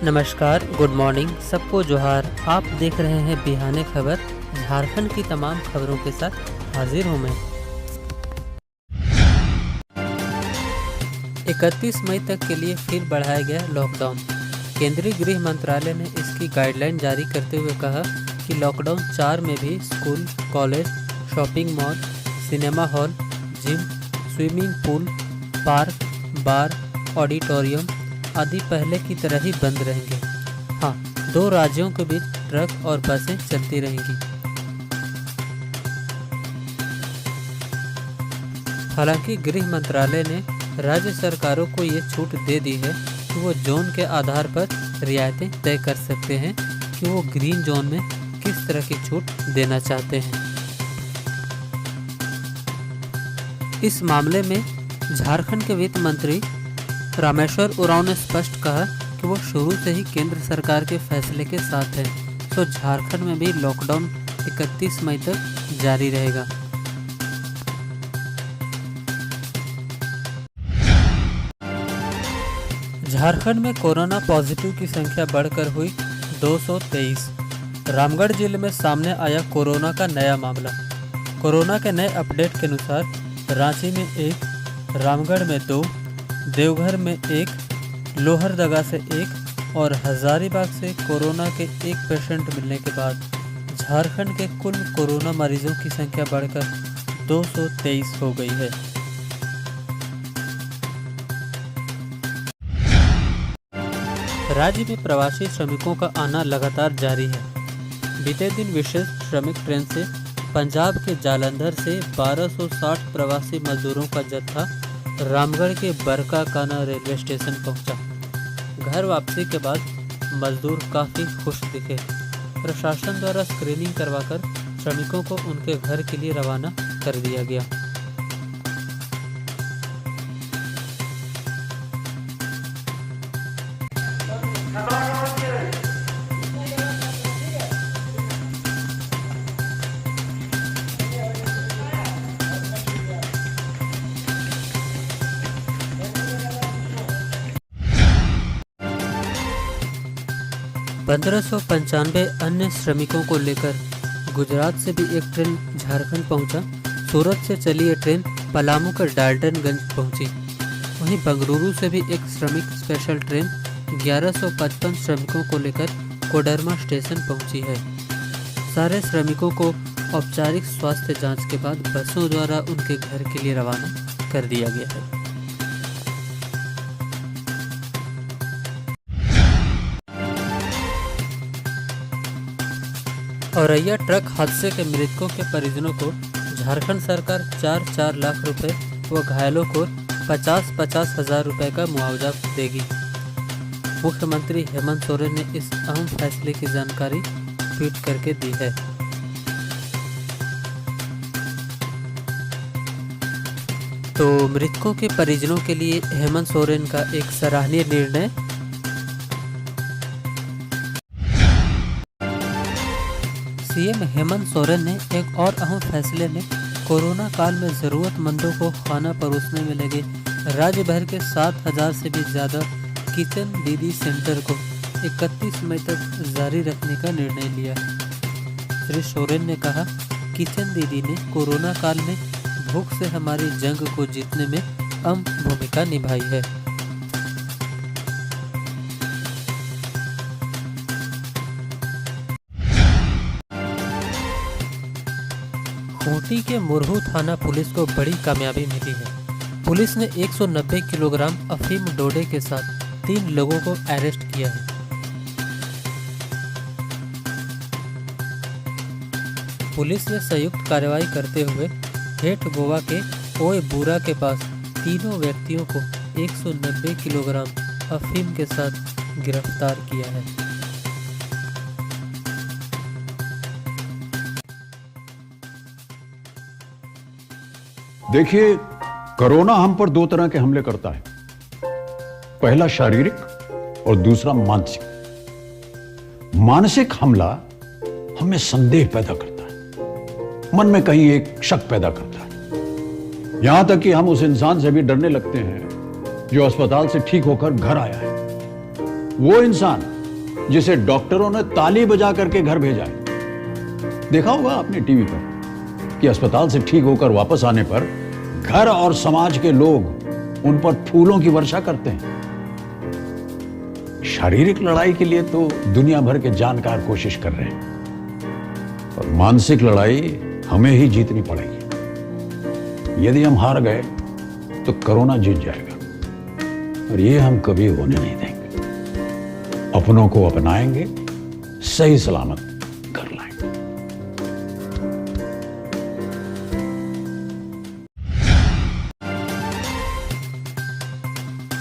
नमस्कार, good morning, सबको जोहार। आप देख रहे हैं बिहाने खबर। झारखंड की तमाम खबरों के साथ हाजिर हूँ मैं। 31 मई तक के लिए फिर बढ़ाया गया लॉकडाउन। केंद्रीय गृह मंत्रालय ने इसकी गाइडलाइन जारी करते हुए कहा कि लॉकडाउन 4 में भी school, college, shopping mall, cinema hall, gym, swimming pool, park, bar, auditorium आदि पहले की तरह ही बंद रहेंगे। हाँ, 2 राज्यों के बीच ट्रक और बसें चलती रहेंगी। हालांकि गृह मंत्रालय ने राज्य सरकारों को ये छूट दे दी है कि वो जोन के आधार पर रियायतें तय कर सकते हैं कि वो ग्रीन जोन में किस तरह की छूट देना चाहते हैं। इस मामले में झारखंड के वित्त मंत्री रामेश्वर उरांव ने स्पष्ट कहा कि वो शुरू से ही केंद्र सरकार के फैसले के साथ है, तो झारखंड में भी लॉकडाउन 31 मई तक जारी रहेगा। झारखंड में कोरोना पॉजिटिव की संख्या बढ़कर हुई 223। रामगढ़ जिले में सामने आया कोरोना का नया मामला। कोरोना के नए अपडेट के अनुसार रांची में 1, रामगढ़ में 2, देवघर में 1, लोहरदगा से 1 और हजारीबाग से कोरोना के 1 पेशेंट मिलने के बाद झारखंड के कुल कोरोना मरीजों की संख्या बढ़कर 223 हो गई है। राज्य में प्रवासी श्रमिकों का आना लगातार जारी है। बीते दिन विशेष श्रमिक ट्रेन से पंजाब के जालंधर से 1260 प्रवासी मजदूरों का जत्था रामगढ़ के बरकाकाना रेलवे स्टेशन पहुंचा। घर वापसी के बाद मजदूर काफ़ी खुश दिखे। प्रशासन द्वारा स्क्रीनिंग करवाकर श्रमिकों को उनके घर के लिए रवाना कर दिया गया। पंद्रह 1595 अन्य श्रमिकों को लेकर गुजरात से भी एक ट्रेन झारखंड पहुंचा। सूरत से चली ये ट्रेन पलामू के डाल्टनगंज पहुंची। वहीं बेंगलुरु से भी एक श्रमिक स्पेशल ट्रेन 1155 श्रमिकों को लेकर कोडरमा स्टेशन पहुंची है। सारे श्रमिकों को औपचारिक स्वास्थ्य जांच के बाद बसों द्वारा उनके घर के लिए रवाना कर दिया गया है। औरैया ट्रक हादसे के मृतकों के परिजनों को झारखंड सरकार 4-4 लाख रुपए व घायलों को 50-50 हजार रुपए का मुआवजा देगी। मुख्यमंत्री हेमंत सोरेन ने इस अहम फैसले की जानकारी ट्वीट करके दी है। तो मृतकों के परिजनों के लिए हेमंत सोरेन का एक सराहनीय निर्णय। सीएम हेमंत सोरेन ने एक और अहम फैसले में कोरोना काल में ज़रूरतमंदों को खाना परोसने में लगे राज्य भर के 7000 से भी ज़्यादा किचन दीदी सेंटर को 31 मई तक जारी रखने का निर्णय लिया है। श्री सोरेन ने कहा, किचन दीदी ने कोरोना काल में भूख से हमारी जंग को जीतने में अहम भूमिका निभाई है। खूंटी के मुरहू थाना पुलिस को बड़ी कामयाबी मिली है। पुलिस ने 190 किलोग्राम अफीम डोडे के साथ 3 लोगों को अरेस्ट किया है। पुलिस ने संयुक्त कार्रवाई करते हुए हेठ गोवा के ओए बूरा के पास तीनों व्यक्तियों को 190 किलोग्राम अफीम के साथ गिरफ्तार किया है। देखिए, कोरोना हम पर 2 तरह के हमले करता है। पहला शारीरिक और दूसरा मानसिक। मानसिक हमला हमें संदेह पैदा करता है, मन में कहीं एक शक पैदा करता है, यहां तक कि हम उस इंसान से भी डरने लगते हैं जो अस्पताल से ठीक होकर घर आया है। वो इंसान जिसे डॉक्टरों ने ताली बजा करके घर भेजा है। देखा होगा आपने टीवी पर कि अस्पताल से ठीक होकर वापस आने पर घर और समाज के लोग उन पर फूलों की वर्षा करते हैं। शारीरिक लड़ाई के लिए तो दुनिया भर के जानकार कोशिश कर रहे हैं, और मानसिक लड़ाई हमें ही जीतनी पड़ेगी। यदि हम हार गए तो कोरोना जीत जाएगा, और ये हम कभी होने नहीं देंगे। अपनों को अपनाएंगे, सही सलामत कर लाएंगे।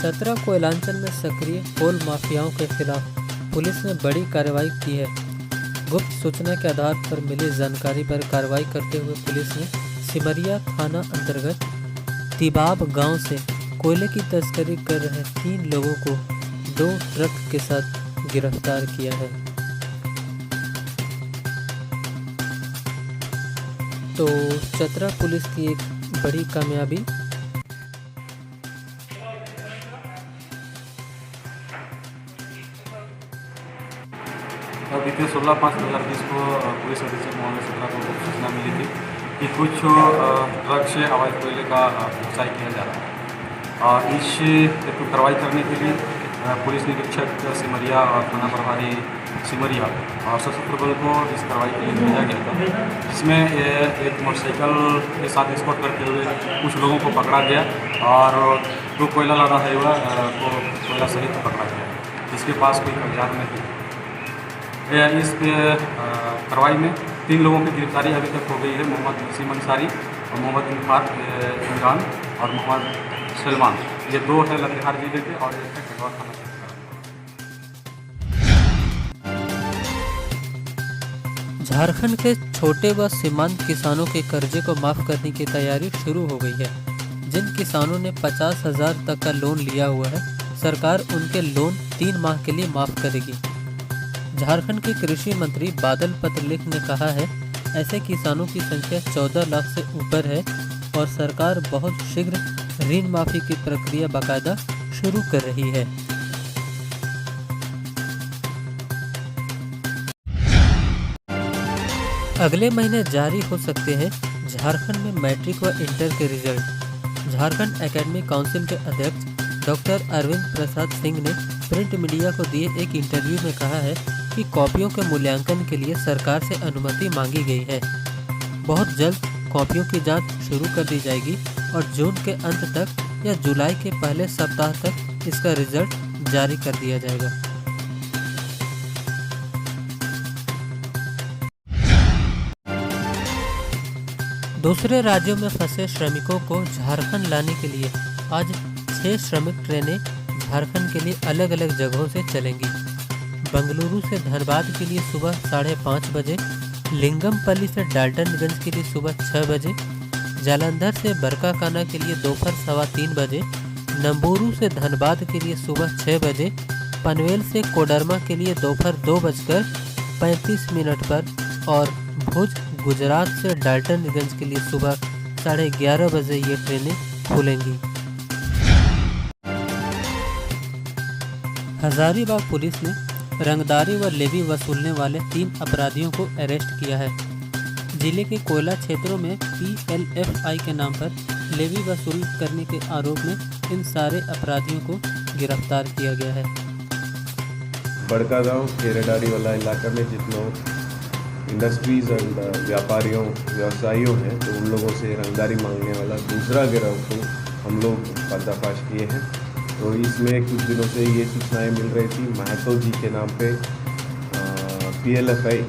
चतरा कोयलांचल में सक्रिय कोल माफियाओं के खिलाफ पुलिस ने बड़ी कार्रवाई की है। गुप्त सूचना के आधार पर मिली जानकारी पर कार्रवाई करते हुए पुलिस ने सिमरिया थाना अंतर्गत तिबाब गांव से कोयले की तस्करी कर रहे 3 लोगों को 2 ट्रक के साथ गिरफ्तार किया है। तो चतरा पुलिस की एक बड़ी कामयाबी। बीते 16/5/2020 को पुलिस अधीक्षक महोदय चतरा को सूचना मिली थी कि कुछ ट्रक से अवैध कोयले का व्यवसाय किया जा रहा है। इस कार्रवाई करने के लिए पुलिस निरीक्षक सिमरिया और थाना प्रभारी सिमरिया और सशस्त्र बल को इस कार्रवाई के लिए भेजा गया था, जिसमें एक मोटरसाइकिल के साथ स्कॉट करते हुए कुछ लोगों को पकड़ा गया और 2 कोयला लादा हाईवा को कोयला सहित पकड़ा गया, जिसके पास कोई कागजात नहीं। इस कार्रवाई में 3 लोगों की गिरफ्तारी अभी तक हो गई है। मोहम्मद वसीम अंसारी और मोहम्मद इमरान और मोहम्मद सलमान। ये 2 हैं लातेहार जिले के और एक है कटवा थाना क्षेत्र। झारखंड के छोटे व सीमांत किसानों के कर्जे को माफ करने की तैयारी शुरू हो गई है। जिन किसानों ने 50,000 तक का लोन लिया हुआ है, सरकार उनके लोन 3 माह के लिए माफ करेगी। झारखंड के कृषि मंत्री बादल पत्रलेख ने कहा है, ऐसे किसानों की संख्या 14 लाख से ऊपर है और सरकार बहुत शीघ्र ऋण माफी की प्रक्रिया बाकायदा शुरू कर रही है। अगले महीने जारी हो सकते हैं झारखंड में मैट्रिक व इंटर के रिजल्ट। झारखंड एकेडमिक काउंसिल के अध्यक्ष डॉक्टर अरविंद प्रसाद सिंह ने प्रिंट मीडिया को दिए एक इंटरव्यू में कहा है कि कॉपियों के मूल्यांकन के लिए सरकार से अनुमति मांगी गई है। बहुत जल्द कॉपियों की जांच शुरू कर दी जाएगी और जून के अंत तक या जुलाई के पहले सप्ताह तक इसका रिजल्ट जारी कर दिया जाएगा। दूसरे राज्यों में फंसे श्रमिकों को झारखंड लाने के लिए आज 6 श्रमिक ट्रेनें झारखंड के लिए अलग अलग जगहों से चलेंगी। बंगलुरु से धनबाद के लिए सुबह 5:30 बजे, लिंगमपल्ली से डाल्टनगंज के लिए सुबह 6 बजे, जालंधर से बरकाकाना के लिए दोपहर 3:15 बजे, नंबूरू से धनबाद के लिए सुबह 6 बजे, पनवेल से कोडरमा के लिए दोपहर 2:35 पर और भुज गुजरात से डाल्टनगंज के लिए सुबह 11:30 बजे ये ट्रेनें खुलेंगी। हजारीबाग पुलिस ने रंगदारी व लेवी वसूलने वाले 3 अपराधियों को अरेस्ट किया है। जिले के कोयला क्षेत्रों में PLFI के नाम पर लेवी वसूल करने के आरोप में इन सारे अपराधियों को गिरफ्तार किया गया है। बड़का गांव केरेडारी वाला इलाका में जितनों इंडस्ट्रीज एंड व्यापारियों व्यवसायियों हैं, तो उन लोगों से रंगदारी मांगने वाला दूसरा गिरोह को हम लोग पर्दाफाश किए हैं। तो इसमें कुछ दिनों से ये सूचनाएं मिल रही थी, महतो जी के नाम पे PLFI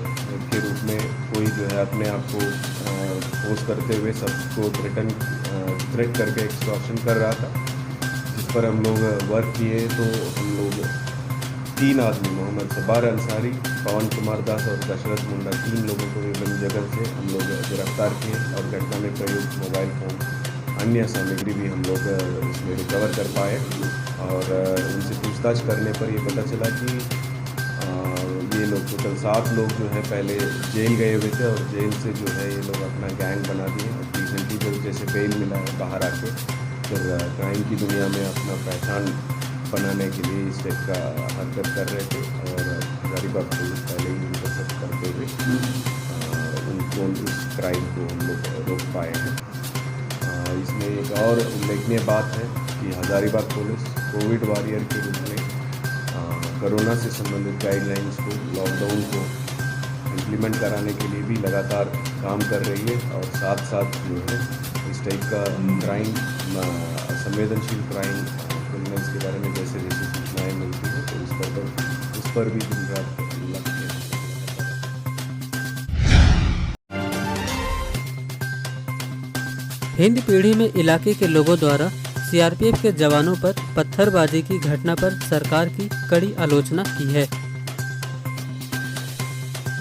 के रूप में कोई जो है अपने आप को पोस्ट करते हुए सबको थ्रेट करके एक्सटॉर्शन कर रहा था, जिस पर हम लोग वर्क किए। तो हम लोग 3 आदमी, मोहम्मद सबार अंसारी, पवन कुमार दास और दशरथ मुंडा, 3 लोगों को विभिन्न जगह से हम लोग गिरफ्तार किए और घटना में प्रयुक्त मोबाइल फ़ोन अन्य सामग्री भी हम लोग इसमें रिकवर कर पाए। और उनसे पूछताछ करने पर ये पता चला कि ये लोग टोटल 7 लोग जो है पहले जेल गए हुए थे और जेल से जो है ये लोग अपना गैंग बना दिए और रिसेंटली जब जैसे बेल मिला है बाहर आके फिर क्राइम की दुनिया में अपना पहचान बनाने के लिए इस टाइप का हरकत कर रहे थे और हजारीबाग पुलिस पहले ही इंटरसेप्ट करते हुए उनको उस क्राइम को हम लोग रोक पाए हैं। इसमें एक और उल्लेखनीय बात है कि हजारीबाग पुलिस कोविड वॉरियर के रूप में कोरोना से संबंधित गाइडलाइंस को, लॉकडाउन को इम्प्लीमेंट कराने के लिए भी लगातार काम कर रही है और साथ साथ जो है इस टाइप का क्राइम, संवेदनशील क्राइम, क्रिमिनल्स के बारे में जैसे जैसे सूचनाएँ मिलती हैं तो उस पर भी दिन रात लग के हिंद पीढ़ी में इलाके के लोगों द्वारा सीआरपीएफ के जवानों पर पत्थरबाजी की घटना पर सरकार की कड़ी आलोचना की है।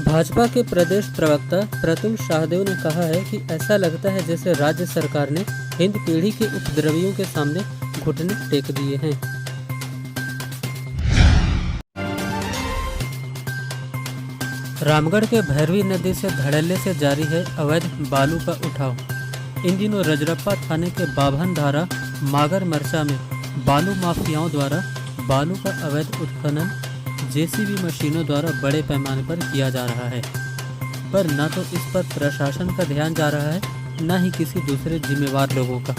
भाजपा के प्रदेश प्रवक्ता प्रतुल शाहदेव ने कहा है कि ऐसा लगता है जैसे राज्य सरकार ने हिंद पीढ़ी के उपद्रवियों के सामने घुटने टेक दिए हैं। रामगढ़ के भैरवी नदी से धड़ल्ले से जारी है अवैध बालू का उठाव। इन दिनों रजरप्पा थाने के बाभन धारा मागर मरचा में बालू माफियाओं द्वारा बालू का अवैध उत्खनन जेसीबी मशीनों द्वारा बड़े पैमाने पर किया जा रहा है, पर न तो इस पर प्रशासन का ध्यान जा रहा है, न ही किसी दूसरे जिम्मेवार लोगों का।